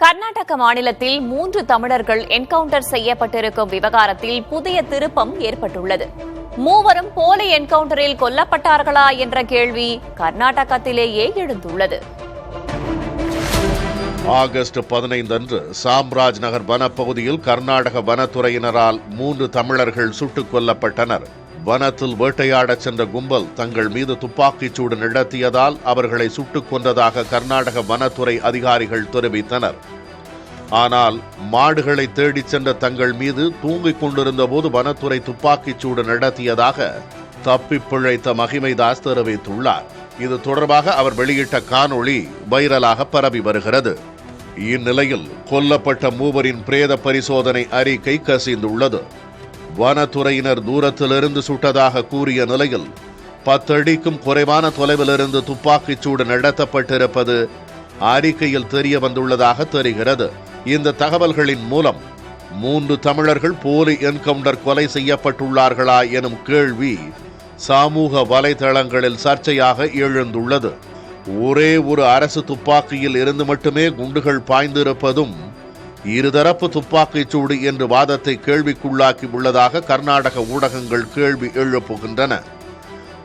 கர்நாடக மாநிலத்தில் 3 தமிழர்கள் என்கவுண்டர் செய்யப்பட்டிருக்கும் விவகாரத்தில் புதிய திருப்பம் ஏற்பட்டுள்ளது. மூவரும் போலி என்கவுண்டரில் கொல்லப்பட்டார்களா என்ற கேள்வி கர்நாடகத்திலேயே எழுந்துள்ளது. ஆகஸ்ட் 15 அன்று சாம்ராஜ் நகர் வனப்பகுதியில் கர்நாடக வனத்துறையினரால் 3 தமிழர்கள் சுட்டுக் கொல்லப்பட்டனர். வனத்தில் வேட்டையாடச் சென்ற கும்பல் தங்கள் மீது துப்பாக்கிச்சூடு நடத்தியதால் அவர்களை சுட்டுக் கொன்றதாக கர்நாடக வனத்துறை அதிகாரிகள் தெரிவித்தனர். ஆனால் மாடுகளை தேடிச் சென்ற தங்கள் மீது தூங்கிக் கொண்டிருந்த போது வனத்துறை துப்பாக்கிச்சூடு நடத்தியதாக தப்பிப் பிழைத்த மகிமைதாஸ் தெரிவித்துள்ளார். இது தொடர்பாக அவர் வெளியிட்ட காணொளி வைரலாக பரவி வருகிறது. இந்நிலையில் கொல்லப்பட்ட மூவரின் பிரேத பரிசோதனை அறிக்கை கசிந்துள்ளது. வனத்துறையினர் தூரத்திலிருந்து சுட்டதாக கூறிய நிலையில் 10 அடிக்கும் குறைவான தொலைவிலிருந்து துப்பாக்கிச்சூடு நடத்தப்பட்டிருப்பது அறிக்கையில் தெரிய வந்துள்ளதாக தெரிகிறது. இந்த தகவல்களின் மூலம் 3 தமிழர்கள் போலி என்கவுண்டர் கொலை செய்யப்பட்டுள்ளார்களா எனும் கேள்வி சமூக வலைதளங்களில் சர்ச்சையாக எழுந்துள்ளது. ஒரே ஒரு அரசு துப்பாக்கியில் இருந்து மட்டுமே குண்டுகள் பாய்ந்திருப்பதும் இருதரப்பு துப்பாக்கிச்சூடு என்று வாதத்தை கேள்விக்குள்ளாக்கி உள்ளதாக கர்நாடக ஊடகங்கள் கேள்வி எழுப்புகின்றன.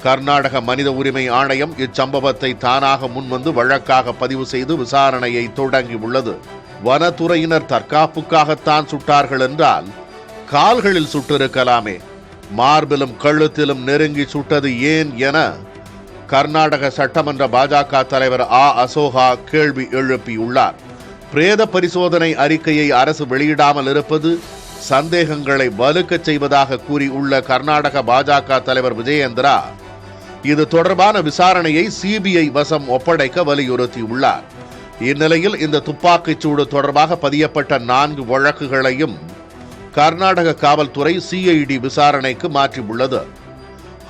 கர்நாடக மனித உரிமை ஆணையம் இச்சம்பவத்தை தானாக முன்வந்து வழக்காக பதிவு செய்து விசாரணையை தொடங்கியுள்ளது. வனத்துறையினர் தற்காப்புக்காகத்தான் சுட்டார்கள் என்றால் கால்களில் சுட்டிருக்கலாமே, மார்பிலும் கழுத்திலும் நெருங்கி சுட்டது ஏன் என கர்நாடக சட்டமன்ற பாஜக தலைவர் அசோகா கேள்வி எழுப்பியுள்ளார். பிரேத பரிசோதனை அறிக்கையை அரசு வெளியிடாமல் இருப்பது சந்தேகங்களை வலுக்கச் செய்வதாக கூறியுள்ள கர்நாடக பாஜக தலைவர் விஜயேந்திரா இது தொடர்பான விசாரணையை சிபிஐ வசம் ஒப்படைக்க வலியுறுத்தியுள்ளார். இந்நிலையில் இந்த துப்பாக்கிச்சூடு தொடர்பாக பதியப்பட்ட 4 வழக்குகளையும் கர்நாடக காவல்துறை சிஐடி விசாரணைக்கு மாற்றியுள்ளது.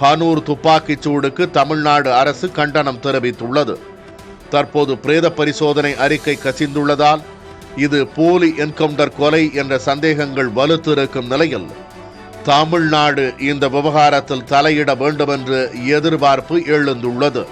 ஹனூர் துப்பாக்கிச்சூடுக்கு தமிழ்நாடு அரசு கண்டனம் தெரிவித்துள்ளது. தற்போது பிரேத பரிசோதனை அறிக்கை கசிந்துள்ளதால் இது போலி என்கவுண்டர் கொலை என்ற சந்தேகங்கள் வலுத்திருக்கும் நிலையில் தமிழ்நாடு இந்த விவகாரத்தில் தலையிட வேண்டும் என்று எதிர்பார்ப்பு எழுந்துள்ளது.